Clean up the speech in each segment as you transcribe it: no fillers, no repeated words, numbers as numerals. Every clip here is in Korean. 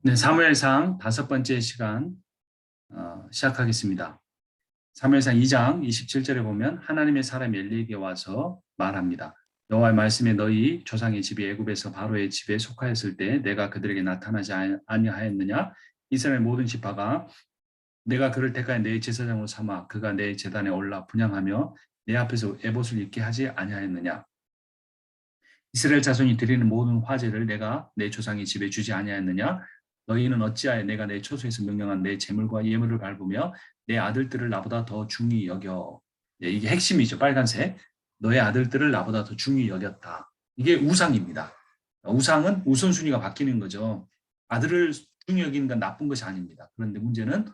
네, 사무엘상 5번째 시간 시작하겠습니다. 사무엘상 2장 27절에 보면 하나님의 사람이 엘리에게 와서 말합니다. 여호와의 말씀에 너희 조상의 집이 애굽에서 바로의 집에 속하였을 때 내가 그들에게 나타나지 아니하였느냐? 이스라엘 모든 지파가 내가 그를 택하여 내 제사장으로 삼아 그가 내 제단에 올라 분향하며 내 앞에서 에봇을 입게 하지 아니하였느냐? 이스라엘 자손이 드리는 모든 화제를 내가 내 조상의 집에 주지 아니하였느냐? 너희는 어찌하여 내가 내 초소에서 명령한 내 재물과 예물을 밟으며 내 아들들을 나보다 더 중히 여겨. 네, 이게 핵심이죠. 빨간색. 너의 아들들을 나보다 더 중히 여겼다. 이게 우상입니다. 우상은 우선순위가 바뀌는 거죠. 아들을 중히 여기는 건 나쁜 것이 아닙니다. 그런데 문제는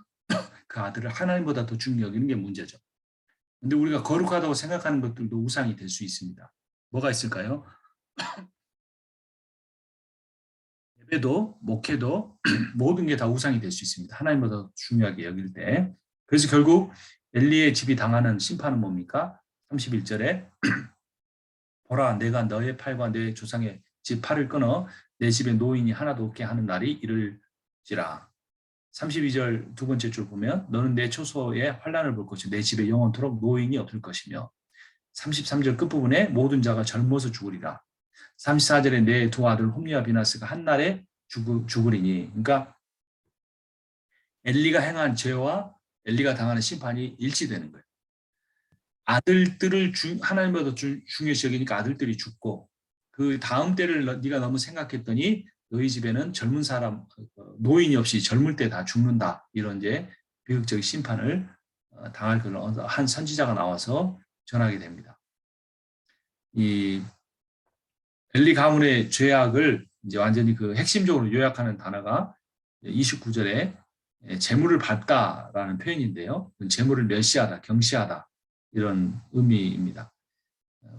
그 아들을 하나님보다 더 중히 여기는 게 문제죠. 근데 우리가 거룩하다고 생각하는 것들도 우상이 될 수 있습니다. 뭐가 있을까요? 예배도 목회도 모든 게 다 우상이 될 수 있습니다. 하나님보다 중요하게 여길 때. 그래서 결국 엘리의 집이 당하는 심판은 뭡니까? 31절에 보라 내가 너의 팔과 내 조상의 집 팔을 끊어 내 집에 노인이 하나도 없게 하는 날이 이를지라. 32절 두 번째 줄 보면 너는 내 초소에 환난을 볼 것이며 내 집에 영원토록 노인이 없을 것이며 33절 끝부분에 모든 자가 젊어서 죽으리라. 34절에 내 두 아들 홈리와 비나스가 한날에 죽으리니. 그러니까 엘리가 행한 죄와 엘리가 당하는 심판이 일치되는 거예요. 아들들을 하나님보다 중요시 여기니까 아들들이 죽고 그 다음 때를 네가 너무 생각했더니 너희 집에는 젊은 사람 노인이 없이 젊을 때 다 죽는다. 이런 이제 비극적인 심판을 당할 그런 한 선지자가 나와서 전하게 됩니다. 이 엘리 가문의 죄악을 이제 완전히 그 핵심적으로 요약하는 단어가 29절에 재물을 밟다라는 표현인데요. 재물을 멸시하다, 경시하다 이런 의미입니다.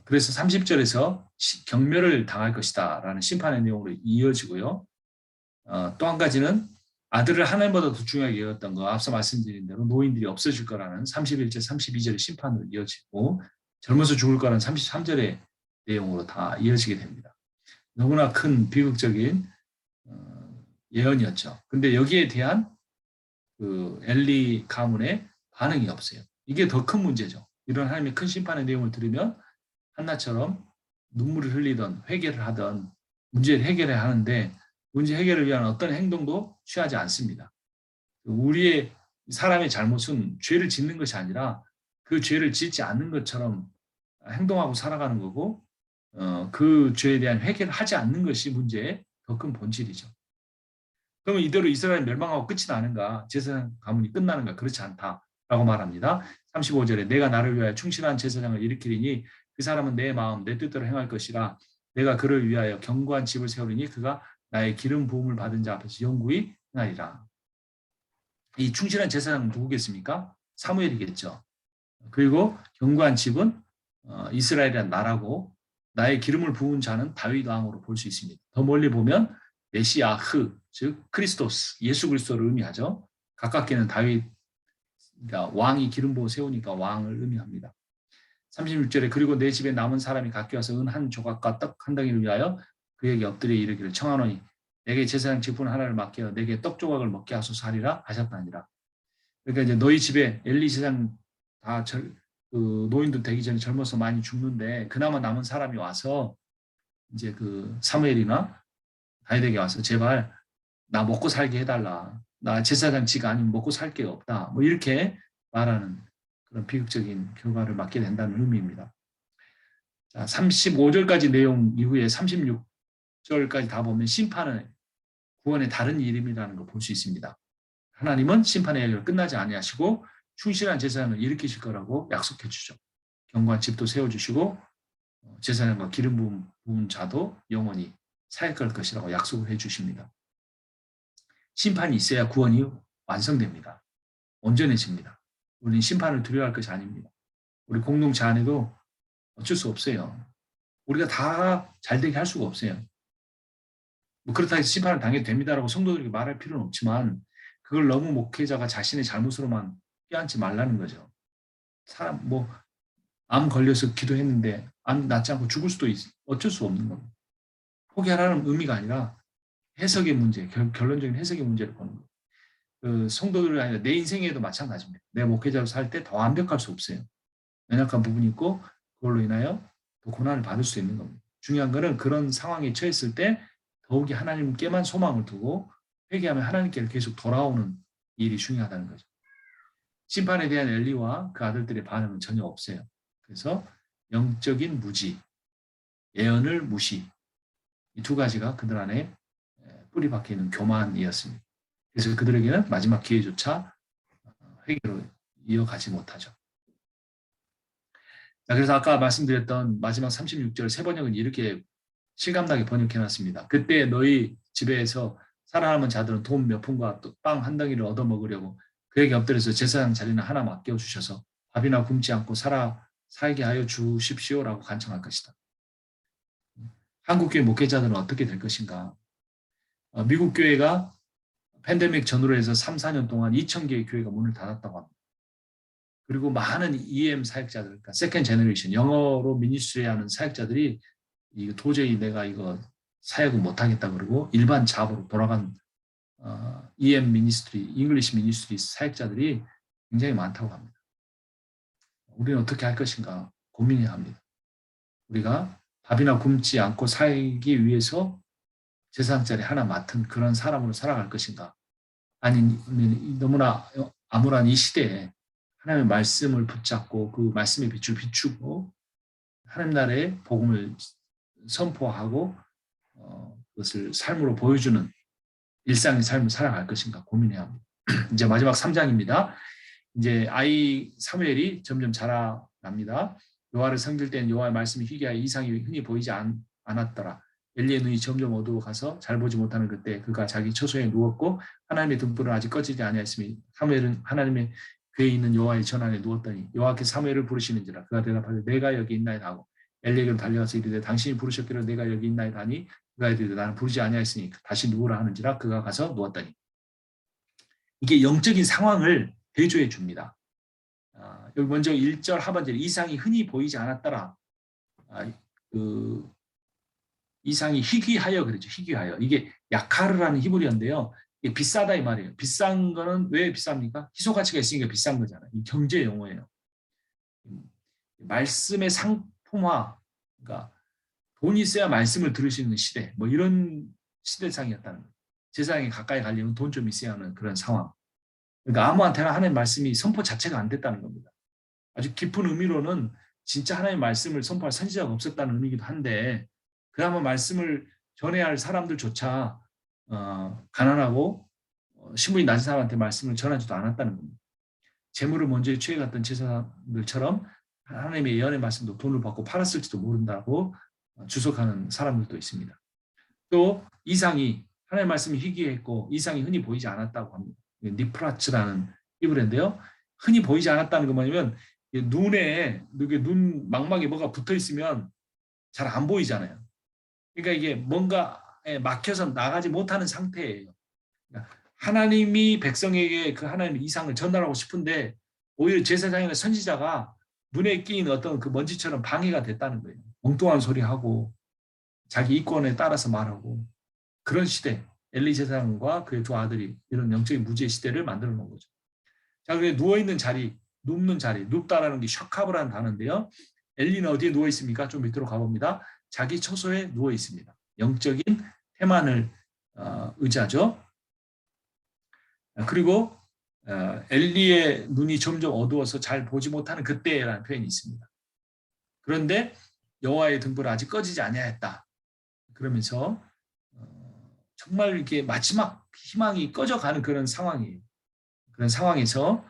그래서 30절에서 경멸을 당할 것이다 라는 심판의 내용으로 이어지고요. 또 한 가지는 아들을 하나님보다 더 중요하게 여겼던 거 앞서 말씀드린 대로 노인들이 없어질 거라는 31절, 32절의 심판으로 이어지고 젊어서 죽을 거라는 33절의 내용으로 다 이어지게 됩니다. 너무나 큰 비극적인 예언이었죠. 근데 여기에 대한 그 엘리 가문의 반응이 없어요. 이게 더 큰 문제죠. 이런 하나님의 큰 심판의 내용을 들으면 한나처럼 눈물을 흘리던 회개를 하던 문제를 해결해야 하는데 문제 해결을 위한 어떤 행동도 취하지 않습니다. 우리의 사람의 잘못은 죄를 짓는 것이 아니라 그 죄를 짓지 않는 것처럼 행동하고 살아가는 거고 그 죄에 대한 회개를 하지 않는 것이 문제의 더 큰 본질이죠. 그러면 이대로 이스라엘 멸망하고 끝이 나는가? 제사장 가문이 끝나는가? 그렇지 않다라고 말합니다. 35절에 내가 나를 위하여 충실한 제사장을 일으키리니 그 사람은 내 마음 내 뜻대로 행할 것이라 내가 그를 위하여 견고한 집을 세우리니 그가 나의 기름 부음을 받은 자 앞에서 영구히 행하리라. 이 충실한 제사장은 누구겠습니까? 사무엘이겠죠. 그리고 견고한 집은 이스라엘이란 나라고 나의 기름을 부은 자는 다윗 왕으로 볼 수 있습니다. 더 멀리 보면 메시아흐, 즉 크리스토스, 예수 그리스도를 의미하죠. 가깝게는 다윗, 그러니까 왕이 기름 부어 세우니까 왕을 의미합니다. 36절에 그리고 내 집에 남은 사람이 각기 와서 은 한 조각과 떡 한 덩이를 위하여 그에게 엎드려 이르기를 청하노니 내게 제사장 직분 하나를 맡겨 내게 떡 조각을 먹게 하소서 하리라 하셨다니라. 그러니까 이제 너희 집에 엘리 제사장 다 그 노인도 되기 전에 젊어서 많이 죽는데 그나마 남은 사람이 와서 이제 그 사무엘이나 다윗에게 와서 제발 나 먹고 살게 해달라. 나 제사장 지가 아니면 먹고 살 게 없다. 뭐 이렇게 말하는 그런 비극적인 결과를 맞게 된다는 의미입니다. 자, 35절까지 내용 이후에 36절까지 다 보면 심판은 구원의 다른 이름이라는 걸 볼 수 있습니다. 하나님은 심판의 해결 끝나지 아니하시고 충실한 제사장을 일으키실 거라고 약속해 주죠. 견고한 집도 세워주시고 제사장과 기름 부은 자도 영원히 사역할 것이라고 약속을 해 주십니다. 심판이 있어야 구원이 완성됩니다. 온전해집니다. 우리는 심판을 두려워할 것이 아닙니다. 우리 공동체 안에도 어쩔 수 없어요. 우리가 다 잘되게 할 수가 없어요. 뭐 그렇다고 해서 심판을 당해도 됩니다라고 성도들에게 말할 필요는 없지만 그걸 너무 목회자가 자신의 잘못으로만 껴안지 말라는 거죠. 사람 암 걸려서 기도했는데 암 낫지 않고 죽을 수도 어쩔 수 없는 겁니다. 포기하라는 의미가 아니라 해석의 문제, 결론적인 해석의 문제를 보는 거예요. 그 성도들이 아니라 내 인생에도 마찬가지입니다. 내 목회자로 살 때 더 완벽할 수 없어요. 연약한 부분이 있고 그걸로 인하여 또 고난을 받을 수 있는 겁니다. 중요한 것은 그런 상황에 처했을 때 더욱이 하나님께만 소망을 두고 회개하면 하나님께 계속 돌아오는 일이 중요하다는 거죠. 심판에 대한 엘리와 그 아들들의 반응은 전혀 없어요. 그래서 영적인 무지, 예언을 무시, 이 두 가지가 그들 안에 뿌리 박혀 있는 교만이었습니다. 그래서 그들에게는 마지막 기회조차 회개로 이어가지 못하죠. 자, 그래서 아까 말씀드렸던 마지막 36절 세 번역은 이렇게 실감나게 번역해놨습니다. 그때 너희 집에서 살아남은 자들은 돈 몇 푼과 빵 한 덩이를 얻어먹으려고 그에게 엎드려서 제사장 자리는 하나 맡겨주셔서 밥이나 굶지 않고 살게 하여 주십시오라고 간청할 것이다. 한국교회 목회자들은 어떻게 될 것인가? 미국 교회가 팬데믹 전후로 해서 3, 4년 동안 2,000개의 교회가 문을 닫았다고 합니다. 그리고 많은 EM 사역자들, 그러니까 세컨드 제너레이션, 영어로 미니스트리 하는 사역자들이 이거 도저히 내가 이거 사역을 못하겠다 그러고 일반 잡으로 돌아간 EM 미니스트리, 잉글리시 미니스트리 사역자들이 굉장히 많다고 합니다. 우리는 어떻게 할 것인가 고민해야 합니다. 우리가 밥이나 굶지 않고 살기 위해서 제사장자리 하나 맡은 그런 사람으로 살아갈 것인가? 아니면 너무나 암울한 이 시대에 하나님의 말씀을 붙잡고 그 말씀의 빛을 비추고 하나님 나라의 복음을 선포하고 그것을 삶으로 보여주는 일상의 삶을 살아갈 것인가 고민해야 합니다. 이제 마지막 3장입니다. 이제 아이 사무엘이 점점 자라납니다. 여호와를 섬길 때는 여호와의 말씀이 희귀하여 이상이 흔히 보이지 않았더라. 엘리의 눈이 점점 어두워가서 잘 보지 못하는 그때 그가 자기 처소에 누웠고 하나님의 등불은 아직 꺼지지 아니하였으니 사무엘은 하나님의 궤에 있는 여호와의 전 안에 누웠더니 여호와께 사무엘을 부르시는지라 그가 대답하되 내가 여기 있나이다 하고 엘리에게로 달려가서 이르되 당신이 부르셨기를 내가 여기 있나이다 하니 그가 이르되 나는 부르지 아니하였으니 다시 누우라 하는지라 그가 가서 누웠더니 이게 영적인 상황을 대조해 줍니다. 여기 먼저 1절 하반절에 이상이 흔히 보이지 않았더라. 이상이 희귀하여 그러죠. 희귀하여. 이게 야카르라는 히브리어인데요. 이게 비싸다 이 말이에요. 비싼 거는 왜 비쌉니까? 희소 가치가 있으니까 비싼 거잖아요. 이 경제 용어예요. 말씀의 상품화, 그러니까 돈이 있어야 말씀을 들을 수 있는 시대, 뭐 이런 시대상이었다는 거예요. 제사장이 가까이 가려면 돈 좀 있어야 하는 그런 상황. 그러니까 아무한테나 하나님의 말씀이 선포 자체가 안 됐다는 겁니다. 아주 깊은 의미로는 진짜 하나님의 말씀을 선포할 선지자가 없었다는 의미이기도 한데 그나마 말씀을 전해야 할 사람들조차 가난하고 신분이 낮은 사람한테 말씀을 전하지도 않았다는 겁니다. 재물을 먼저 취해갔던 제사장들처럼 하나님의 예언의 말씀도 돈을 받고 팔았을지도 모른다고 주석하는 사람들도 있습니다. 또 이상이 하나님의 말씀이 희귀했고 이상이 흔히 보이지 않았다고 합니다. 니프라츠라는 히브리어인데요. 흔히 보이지 않았다는 건 뭐냐면 눈에 눈 망막에 뭐가 붙어 있으면 잘 안 보이잖아요. 그러니까 이게 뭔가에 막혀서 나가지 못하는 상태예요. 그러니까 하나님이 백성에게 그 하나님의 이상을 전달하고 싶은데 오히려 제사장이나 선지자가 눈에 끼인 어떤 그 먼지처럼 방해가 됐다는 거예요. 엉뚱한 소리하고 자기 이권에 따라서 말하고 그런 시대, 엘리 제사장과 그의 두 아들이 이런 영적인 무지의 시대를 만들어 놓은 거죠. 자, 그래 누워있는 자리, 눕는 자리, 눕다라는 게 샤카브라는 단어인데요. 엘리는 어디에 누워 있습니까? 좀 밑으로 가봅니다. 자기 처소에 누워 있습니다. 영적인 태만을 의지하죠. 그리고 엘리의 눈이 점점 어두워서 잘 보지 못하는 그때라는 표현이 있습니다. 그런데 여호와의 등불은 아직 꺼지지 아니하였다. 그러면서 정말 이렇게 마지막 희망이 꺼져가는 그런 상황이에요. 그런 상황에서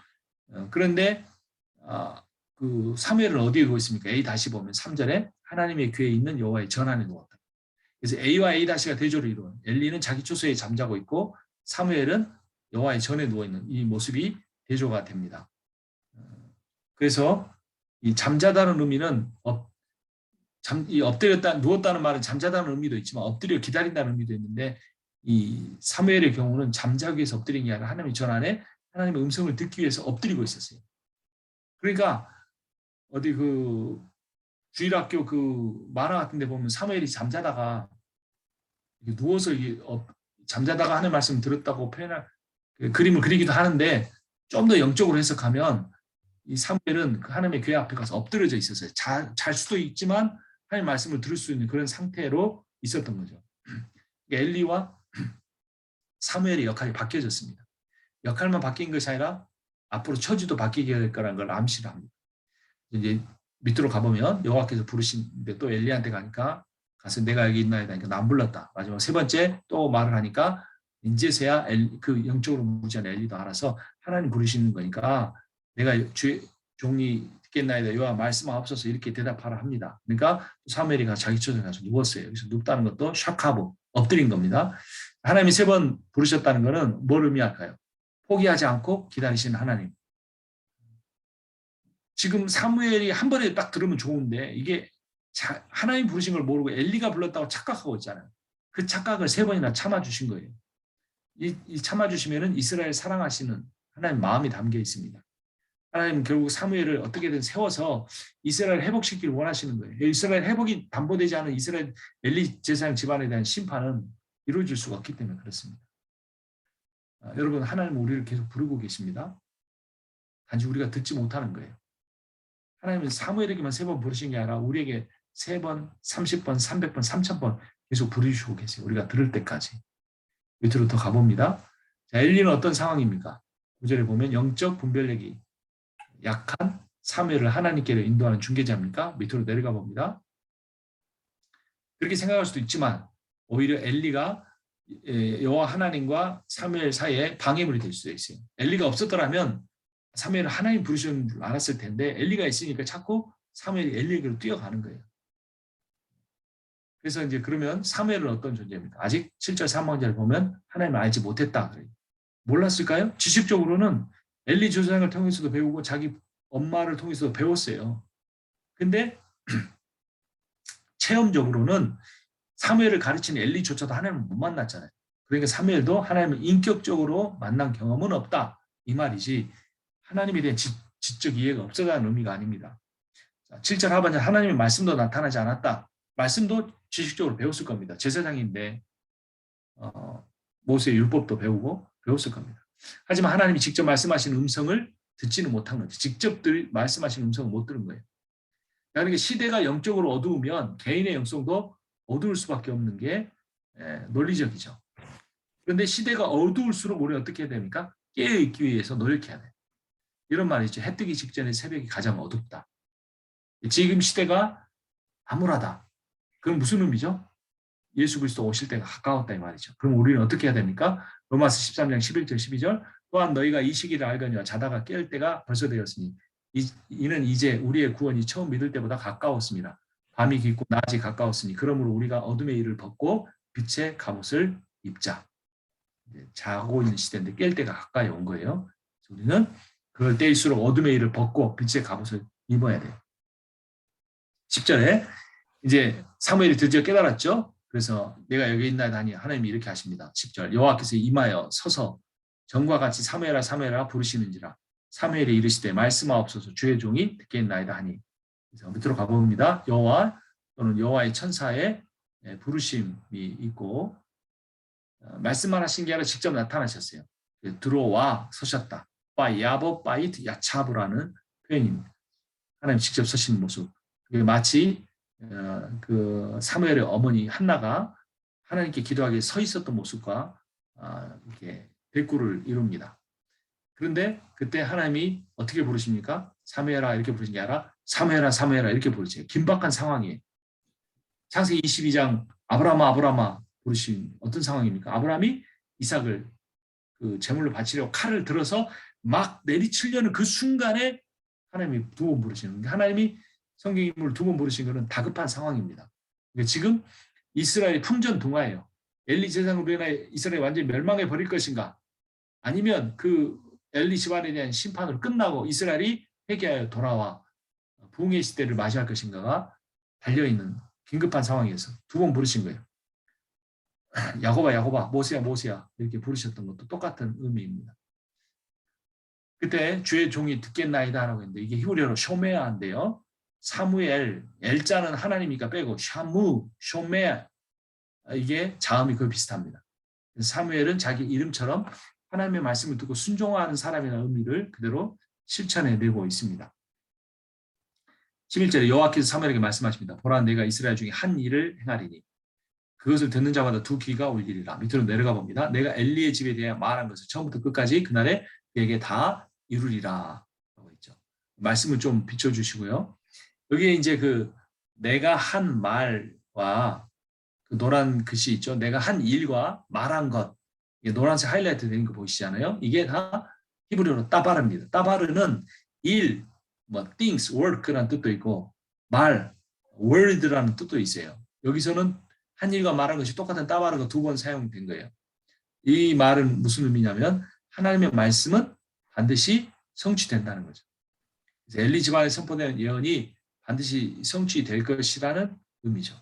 그런데 그 사무엘은 어디에 누워 있습니까? A 다시 보면 3절에 하나님의 궤에 있는 여호와의 전 안에 누웠다. 그래서 A와 A 다시가 대조를 이루는 엘리는 자기 처소에 잠자고 있고 사무엘은 여호와의 전에 누워 있는 이 모습이 대조가 됩니다. 그래서 이 잠자다는 의미는 엎드렸다 누웠다는 말은 잠자다는 의미도 있지만 엎드려 기다린다는 의미도 있는데 이 사무엘의 경우는 잠자기 위해서 엎드린 게 아니라 하나님의 전 안에 하나님의 음성을 듣기 위해서 엎드리고 있었어요. 그러니까 어디 그 주일학교 그 만화 같은 데 보면 사무엘이 잠자다가 누워서 잠자다가 하는 말씀 들었다고 표현할 그림을 그리기도 하는데 좀 더 영적으로 해석하면 이 사무엘은 그 하나님의 교회 앞에 가서 엎드려져 있었어요. 잘 수도 있지만 하나님 말씀을 들을 수 있는 그런 상태로 있었던 거죠. 엘리와 사무엘의 역할이 바뀌어졌습니다. 역할만 바뀐 것이 아니라 앞으로 처지도 바뀌게 될 거라는 걸 암시를 합니다. 이제 밑으로 가보면 여호와께서 부르시는데 또 엘리한테 가니까 가서 내가 여기 있나이다 하니까 나 안 불렀다. 마지막 세 번째 또 말을 하니까 이제서야 그 영적으로 무지한 엘리도 알아서 하나님 부르시는 거니까 내가 주의 종이 듣겠나이다. 여호와 말씀하옵소서 이렇게 대답하라 합니다. 그러니까 사무엘이 자기 처소에 가서 누웠어요. 여기서 눕다는 것도 샤카브 엎드린 겁니다. 하나님이 세 번 부르셨다는 것은 뭘 의미할까요? 포기하지 않고 기다리시는 하나님. 지금 사무엘이 한 번에 딱 들으면 좋은데 이게 하나님 부르신 걸 모르고 엘리가 불렀다고 착각하고 있잖아요. 그 착각을 세 번이나 참아주신 거예요. 이 참아주시면은 이스라엘 사랑하시는 하나님 마음이 담겨 있습니다. 하나님 결국 사무엘을 어떻게든 세워서 이스라엘 회복시키길 원하시는 거예요. 이스라엘 회복이 담보되지 않은 이스라엘 엘리 제사장 집안에 대한 심판은 이루어질 수가 없기 때문에 그렇습니다. 여러분 하나님은 우리를 계속 부르고 계십니다. 단지 우리가 듣지 못하는 거예요. 하나님은 사무엘에게만 세 번 부르신 게 아니라 우리에게 3번, 30번, 300번, 3000번 계속 부르시고 계세요. 우리가 들을 때까지. 밑으로 더 가봅니다. 자, 엘리는 어떤 상황입니까? 9절에 보면 영적 분별력이 약한 사무엘을 하나님께로 인도하는 중개자입니까? 밑으로 내려가 봅니다. 그렇게 생각할 수도 있지만 오히려 엘리가 여호와 하나님과 사무엘 사이에 방해물이 될 수도 있어요. 엘리가 없었더라면 사무엘은 하나님 부르시는 줄 알았을 텐데 엘리가 있으니까 자꾸 사무엘이 엘리에게로 뛰어가는 거예요. 그래서 이제 그러면 사무엘은 어떤 존재입니까? 아직 7절 3번절을 보면 하나님을 알지 못했다. 몰랐을까요? 지식적으로는 엘리 조상을 통해서도 배우고 자기 엄마를 통해서도 배웠어요. 근데 체험적으로는 사무엘을 가르치는 엘리조차도 하나님을 못 만났잖아요. 그러니까 사무엘도 하나님을 인격적으로 만난 경험은 없다. 이 말이지 하나님에 대한 지적 이해가 없어가는 의미가 아닙니다. 7절 하반절 하나님의 말씀도 나타나지 않았다. 말씀도 지식적으로 배웠을 겁니다. 제사장인데 모세의 율법도 배우고 배웠을 겁니다. 하지만 하나님이 직접 말씀하신 음성을 듣지는 못한 거죠. 직접 말씀하신 음성을 못 들은 거예요. 그러니까 시대가 영적으로 어두우면 개인의 영성도 어두울 수밖에 없는 게 논리적이죠. 그런데 시대가 어두울수록 우리는 어떻게 해야 됩니까? 깨어있기 위해서 노력해야 돼요. 이런 말이죠. 해 뜨기 직전에 새벽이 가장 어둡다. 지금 시대가 암울하다. 그건 무슨 의미죠? 예수 그리스도 오실 때가 가까웠다 이 말이죠. 그럼 우리는 어떻게 해야 됩니까? 로마서 13장 11절 12절 또한 너희가 이 시기를 알거니와 자다가 깰 때가 벌써 되었으니 이는 이제 우리의 구원이 처음 믿을 때보다 가까웠습니다. 밤이 깊고 낮이 가까웠으니 그러므로 우리가 어둠의 일을 벗고 빛의 갑옷을 입자. 자고 있는 시대인데 깰 때가 가까이 온 거예요. 우리는 그럴 때일수록 어둠의 일을 벗고 빛의 갑옷을 입어야 돼요. 10절에 이제 사무엘이 드디어 깨달았죠. 그래서 내가 여기 있나이다 하니 하나님이 이렇게 하십니다. 10절 여호와께서 임하여 서서 전과 같이 사무엘아 사무엘아 부르시는지라 사무엘이 이르시되 말씀하옵소서 주의 종이 듣겠나이다 하니 그래서 밑으로 가봅니다. 여호와 또는 여호와의 천사의 부르심이 있고 말씀만 하신 게 아니라 직접 나타나셨어요. 들어와 서셨다. 야보 바이트 야차브라는 표현입니다. 하나님 직접 서시는 모습. 마치 그 사무엘의 어머니 한나가 하나님께 기도하기에 서 있었던 모습과 이렇게 대꾸를 이룹니다. 그런데 그때 하나님이 어떻게 부르십니까? 사무엘아 이렇게 부르신 게 아니라 사무엘아 사무엘아 이렇게 부르세요. 긴박한 상황이에요. 창세기 22장 아브라마 부르신 어떤 상황입니까? 아브라함이 이삭을 그 제물로 바치려고 칼을 들어서 막 내리치려는 그 순간에 하나님이 2번 부르시는 하나님이 성경인물을 2번 부르신 것은 다급한 상황입니다. 그러니까 지금 이스라엘이 풍전등화예요. 엘리 제사장으로 인해 이스라엘이 완전히 멸망해 버릴 것인가? 아니면 그 엘리 집안에 대한 심판으로 끝나고 이스라엘이 회개하여 돌아와 부흥의 시대를 맞이할 것인가가 달려있는 긴급한 상황에서 2번 부르신 거예요. 야곱아 야곱아 모세야 모세야 이렇게 부르셨던 것도 똑같은 의미입니다. 그때 주의 종이 듣겠나이다 라고 했는데 이게 히브리어로 쇼메아인데요. 사무엘, 엘자는 하나님이니까 빼고 샤무, 쇼메아 이게 자음이 거의 비슷합니다. 사무엘은 자기 이름처럼 하나님의 말씀을 듣고 순종하는 사람이라는 의미를 그대로 실천해내고 있습니다. 11절에 여호와께서 사무엘에게 말씀하십니다. 보라, 내가 이스라엘 중에 한 일을 행하리니 그것을 듣는 자마다 두 귀가 울리리라. 밑으로 내려가 봅니다. 내가 엘리의 집에 대해 말한 것을 처음부터 끝까지 그날에 그에게 다 이루리라 하고 있죠. 말씀을 좀 비춰주시고요. 여기에 이제 그 내가 한 말과 그 노란 글씨 있죠. 내가 한 일과 말한 것. 이게 노란색 하이라이트 되는 거 보이시잖아요. 이게 다 히브리어로 따바르입니다. 따바르는 일, 뭐 things, work라는 뜻도 있고 말, word라는 뜻도 있어요. 여기서는 한 일과 말한 것이 똑같은 따바르가 두 번 사용된 거예요. 이 말은 무슨 의미냐면 하나님의 말씀은 반드시 성취된다는 거죠. 그래서 엘리 집안에 선포된 예언이 반드시 성취될 것이라는 의미죠.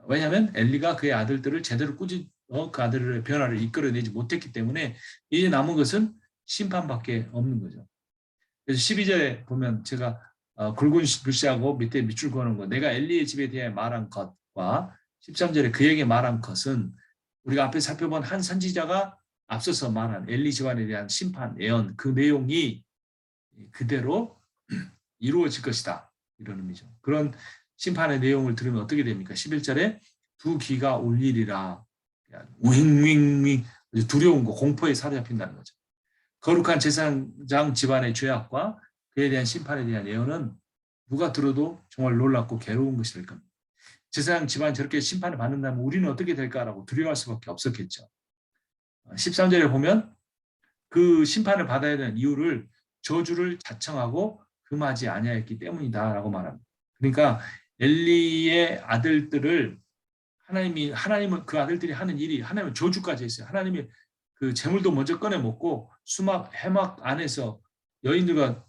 왜냐하면 엘리가 그의 아들들을 제대로 그 아들의 변화를 이끌어내지 못했기 때문에 이제 남은 것은 심판밖에 없는 거죠. 그래서 12절에 보면 제가 굵은 글씨하고 밑에 밑줄 그어놓은 거, 내가 엘리의 집에 대해 말한 것과 13절에 그에게 말한 것은 우리가 앞에 살펴본 한 선지자가 앞서서 말한 엘리 집안에 대한 심판, 예언, 그 내용이 그대로 이루어질 것이다. 이런 의미죠. 그런 심판의 내용을 들으면 어떻게 됩니까? 11절에 두 귀가 울리리라. 윙윙윙 두려운 거, 공포에 사로잡힌다는 거죠. 거룩한 제사장 집안의 죄악과 그에 대한 심판에 대한 예언은 누가 들어도 정말 놀랍고 괴로운 것이 될 겁니다. 제사장 집안이 저렇게 심판을 받는다면 우리는 어떻게 될까라고 두려워할 수밖에 없었겠죠. 13절에 보면 그 심판을 받아야 되는 이유를 저주를 자청하고 금하지 아니하였기 때문이다라고 말합니다. 그러니까 엘리의 아들들을 하나님은 그 아들들이 하는 일이 하나님은 저주까지 했어요. 하나님이 그 재물도 먼저 꺼내 먹고 수막 해막 안에서 여인들과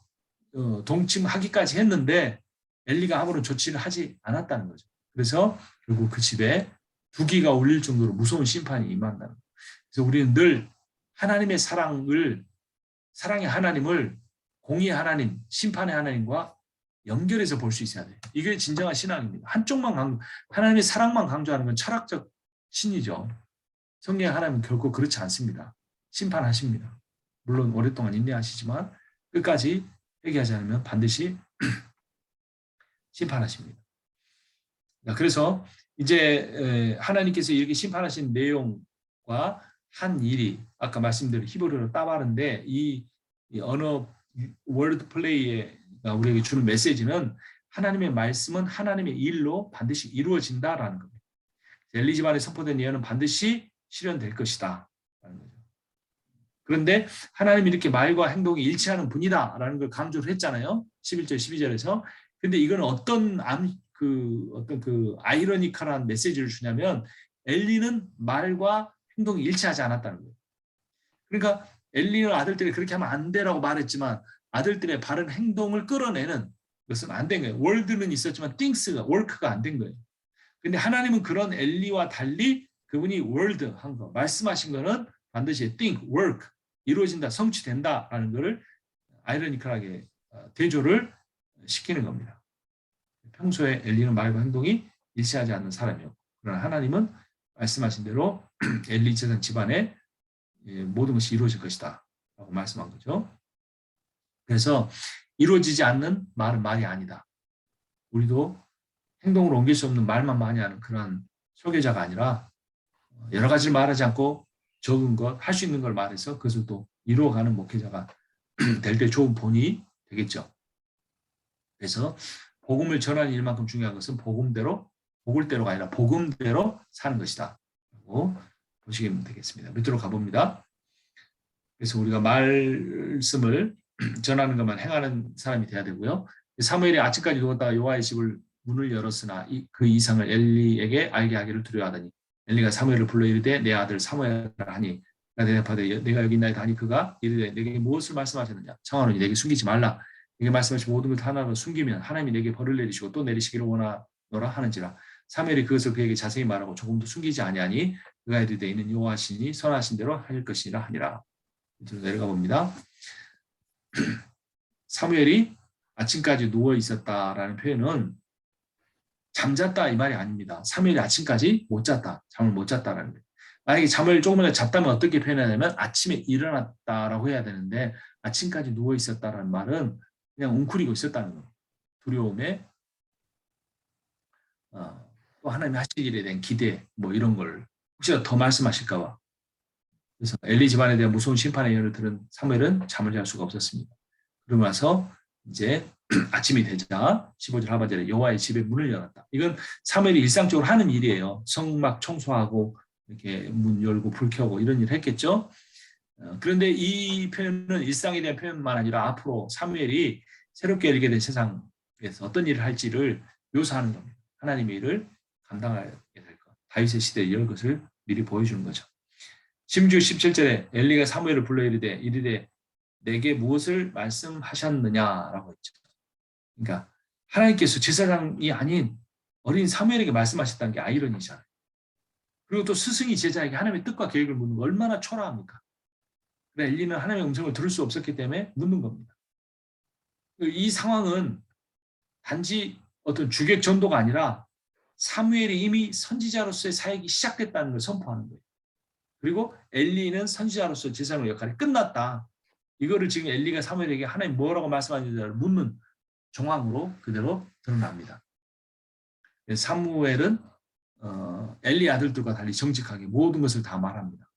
동침하기까지 했는데 엘리가 아무런 조치를 하지 않았다는 거죠. 그래서 결국 그 집에 두 귀가 울릴 정도로 무서운 심판이 임한다는 거예요. 그래서 우리는 늘 하나님의 사랑의 하나님을 공의의 하나님, 심판의 하나님과 연결해서 볼 수 있어야 돼요. 이게 진정한 신앙입니다. 하나님의 사랑만 강조하는 건 철학적 신이죠. 성경의 하나님은 결코 그렇지 않습니다. 심판하십니다. 물론 오랫동안 인내하시지만 끝까지 회개하지 않으면 반드시 심판하십니다. 그래서 이제 하나님께서 이렇게 심판하신 내용과 한 일이 아까 말씀드린 히브리어로 따바른데 이 언어 월드 플레이가 우리에게 주는 메시지는 하나님의 말씀은 하나님의 일로 반드시 이루어진다라는 겁니다. 엘리 집안에 선포된 예언은 반드시 실현될 것이다. 라는 거죠. 그런데 하나님이 이렇게 말과 행동이 일치하는 분이다라는 걸 강조를 했잖아요. 11절, 12절에서. 근데 이건 어떤 아이러니컬한 메시지를 주냐면 엘리는 말과 행동이 일치하지 않았다는 거예요. 그러니까 엘리는 아들들이 그렇게 하면 안 되라고 말했지만 아들들의 바른 행동을 끌어내는 것은 안 된 거예요. 월드는 있었지만 things가, work가 안 된 거예요. 근데 하나님은 그런 엘리와 달리 그분이 word 한 거, 말씀하신 거는 반드시 think, work, 이루어진다, 성취된다라는 것을 아이러니컬하게 대조를 시키는 겁니다. 평소에 엘리는 말과 행동이 일치하지 않는 사람이었고, 그러나 하나님은 말씀하신 대로 엘리 제사장 집안에 모든 것이 이루어질 것이다 라고 말씀한 거죠. 그래서 이루어지지 않는 말은 말이 아니다. 우리도 행동으로 옮길 수 없는 말만 많이 하는 그런 설교자가 아니라 여러 가지를 말하지 않고 적은 것, 할 수 있는 걸 말해서 그것을 또 이루어가는 목회자가 될 때 좋은 본이 되겠죠. 그래서 복음을 전하는 일만큼 중요한 것은 복을대로가 아니라 복음대로 사는 것이다 라고 보시면 되겠습니다. 밑으로 가봅니다. 그래서 우리가 말씀을 전하는 것만 행하는 사람이 돼야 되고요. 사무엘이 아침까지 누웠다가 여호와의 집을 문을 열었으나 그 이상을 엘리에게 알게 하기를 두려워하더니 엘리가 사무엘을 불러 이르되 내 아들 사무엘아 하니 대답하되 내가 여기 있나이다 하니 그가 이르되 내게 무엇을 말씀하셨느냐 청하노니 내게 숨기지 말라 내게 말씀하신 모든 것 하나로 숨기면 하나님이 내게 벌을 내리시고 또 내리시기를 원하노라 하는지라 사무엘이 그것을 그에게 자세히 말하고 조금도 숨기지 아니하니 그가 이르되 이는 여호와시니 선하신 대로 할 것이라 하니라. 내려가 봅니다. 사무엘이 아침까지 누워 있었다라는 표현은 잠잤다 이 말이 아닙니다. 사무엘이 아침까지 못 잤다, 잠을 못 잤다라는 거예요. 만약에 잠을 조금이라도 잤다면 어떻게 표현하냐면 아침에 일어났다라고 해야 되는데 아침까지 누워 있었다라는 말은 그냥 웅크리고 있었다는 거예요. 두려움에 또 하나님이 하실 일에 대한 기대 뭐 이런 걸 혹시나 더 말씀하실까 봐. 그래서 엘리 집안에 대한 무서운 심판의 예언을 들은 사무엘은 잠을 잘 수가 없었습니다. 그러고 나서 이제 아침이 되자 15절 하반절에 여호와의 집에 문을 열었다. 이건 사무엘이 일상적으로 하는 일이에요. 성막 청소하고 이렇게 문 열고 불 켜고 이런 일을 했겠죠. 그런데 이 표현은 일상에 대한 표현만 아니라 앞으로 사무엘이 새롭게 열게 된 세상에서 어떤 일을 할지를 묘사하는 겁니다. 하나님의 일을 감당하게 될 것. 다윗의 시대에 이런 것을 미리 보여주는 거죠. 심지어 17절에 엘리가 사무엘을 불러 이르되 내게 무엇을 말씀하셨느냐라고 했죠. 그러니까 하나님께서 제사장이 아닌 어린 사무엘에게 말씀하셨다는 게 아이러니잖아요. 그리고 또 스승이 제자에게 하나님의 뜻과 계획을 묻는 거 얼마나 초라합니까? 그래 엘리는 하나님의 음성을 들을 수 없었기 때문에 묻는 겁니다. 이 상황은 단지 어떤 주객 전도가 아니라 사무엘이 이미 선지자로서의 사역이 시작됐다는 걸 선포하는 거예요. 그리고 엘리는 선지자로서 제사장 역할이 끝났다. 이거를 지금 엘리가 사무엘에게 하나님 뭐라고 말씀하는지를 묻는 정황으로 그대로 드러납니다. 사무엘은 엘리 아들들과 달리 정직하게 모든 것을 다 말합니다.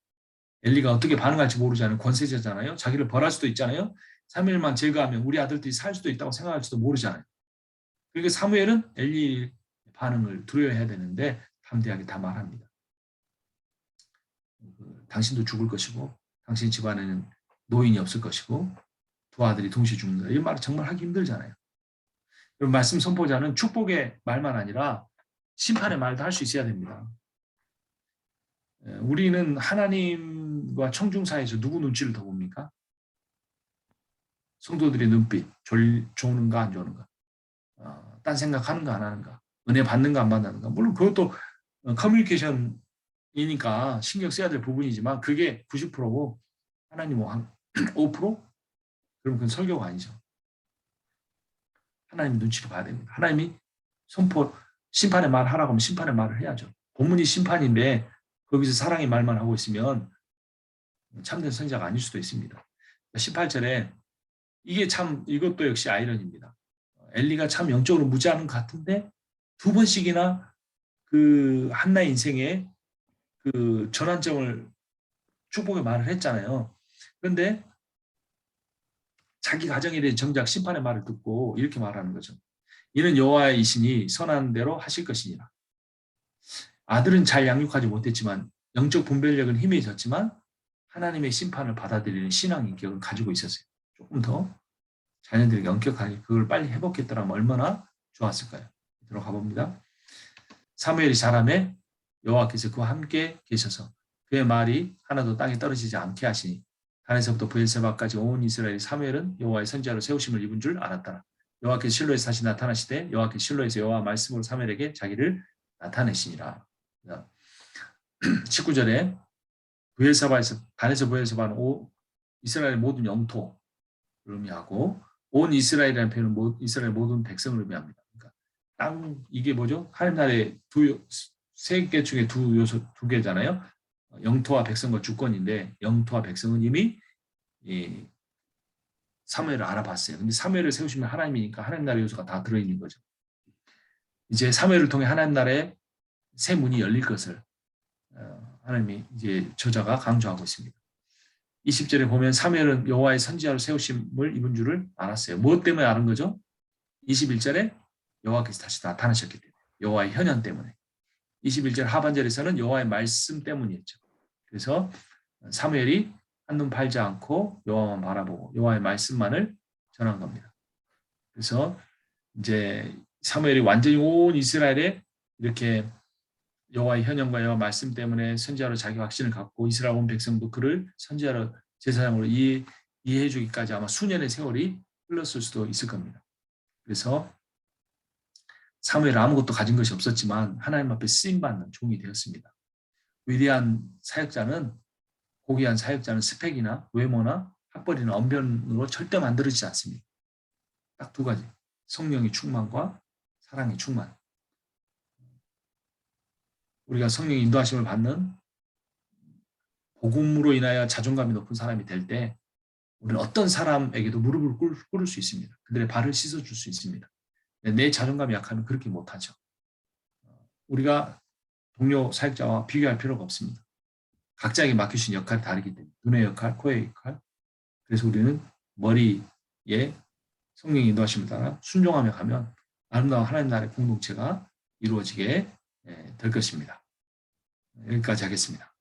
엘리가 어떻게 반응할지 모르지 않은 권세자잖아요. 자기를 벌할 수도 있잖아요. 사무엘만 제거하면 우리 아들들이 살 수도 있다고 생각할지도 모르잖아요. 그러니까 사무엘은 엘리 반응을 두려워해야 되는데 담대하게 다 말합니다. 당신도 죽을 것이고 당신 집안에는 노인이 없을 것이고 두 아들이 동시에 죽는다. 이 말을 정말 하기 힘들잖아요. 말씀 선포자는 축복의 말만 아니라 심판의 말도 할 수 있어야 됩니다. 우리는 하나님과 청중 사이에서 누구 눈치를 더 봅니까? 성도들의 눈빛, 좋은가 안 좋은가, 딴 생각하는가 안 하는가, 은혜 받는가 안 받는가. 물론 그것도 커뮤니케이션이니까 신경 써야 될 부분이지만 그게 90%고 하나님 한 5%? 그럼 그건 설교가 아니죠. 하나님 눈치를 봐야 됩니다. 하나님이 심판의 말 하라고 하면 심판의 말을 해야죠. 본문이 심판인데 거기서 사랑의 말만 하고 있으면 참된 선지자가 아닐 수도 있습니다. 18절에 이게 참 이것도 역시 아이러니입니다. 엘리가 참 영적으로 무지하는 것 같은데 두 번씩이나 그 한나의 인생에 그 전환점을 축복의 말을 했잖아요. 그런데 자기 가정에 대해 정작 심판의 말을 듣고 이렇게 말하는 거죠. 이는 여호와의 이신이 선한 대로 하실 것이니라. 아들은 잘 양육하지 못했지만 영적 분별력은 희미해졌지만 하나님의 심판을 받아들이는 신앙 인격을 가지고 있었어요. 조금 더 자녀들에게 엄격하게 그걸 빨리 회복했더라면 얼마나 좋았을까요? 들어가 봅니다. 사무엘이 자라매 여호와께서 그와 함께 계셔서 그의 말이 하나도 땅에 떨어지지 않게 하시니 단에서부터 브엘세바까지 온 이스라엘 사무엘은 여호와의 선지자로 세우심을 입은 줄 알았더라. 여호와께서 실로에서 다시 나타나시되 여호와께서 실로에서 여호와 말씀으로 사무엘에게 자기를 나타내시니라. 19절에 브엘세바에서 단에서 브엘세바는 이스라엘 모든 영토를 의미하고 온 이스라엘이라는 표현은 이스라엘 모든 백성을 의미합니다. 그러니까 땅 이게 뭐죠? 하나님 나라의 세 개 중에 두 요소 두 개잖아요. 영토와 백성과 주권인데 영토와 백성은 이미 사무엘을 알아봤어요. 근데 사무엘을 세우시면 하나님이니까 하나님 나라의 요소가 다 들어있는 거죠. 이제 사무엘을 통해 하나님 나라의 새 문이 열릴 것을 하나님이 이제 저자가 강조하고 있습니다. 20절에 보면 사무엘은 여호와의 선지자로 세우심을 입은 줄을 알았어요. 무엇 때문에 아는 거죠? 21절에 여호와께서 다시 나타나셨기 때문에 여호와의 현현 때문에 21절 하반절에서는 여호와의 말씀 때문이었죠. 그래서 사무엘이 한눈 팔지 않고 여호와만 바라보고 여호와의 말씀만을 전한 겁니다. 그래서 이제 사무엘이 완전히 온 이스라엘에 이렇게 여호와의 현현과 여호와 말씀 때문에 선지자로 자기 확신을 갖고 이스라엘 온 백성도 그를 선지자로 제사장으로 이해해 주기까지 아마 수년의 세월이 흘렀을 수도 있을 겁니다. 그래서 사무엘은 아무것도 가진 것이 없었지만 하나님 앞에 쓰임받는 종이 되었습니다. 위대한 사역자는 고귀한 사역자는 스펙이나 외모나 학벌이나 언변으로 절대 만들어지지 않습니다. 딱 두 가지. 성령의 충만과 사랑의 충만. 우리가 성령의 인도하심을 받는 복음으로 인하여 자존감이 높은 사람이 될 때 우리는 어떤 사람에게도 무릎을 꿇을 수 있습니다. 그들의 발을 씻어줄 수 있습니다. 내 자존감이 약하면 그렇게 못하죠. 우리가 동료 사역자와 비교할 필요가 없습니다. 각자에게 맡기신 역할이 다르기 때문에 눈의 역할, 코의 역할. 그래서 우리는 머리에 성령의 인도하심을 따라 순종하며 가면 아름다운 하나님 나라의 공동체가 이루어지게 될 것입니다. 여기까지 하겠습니다.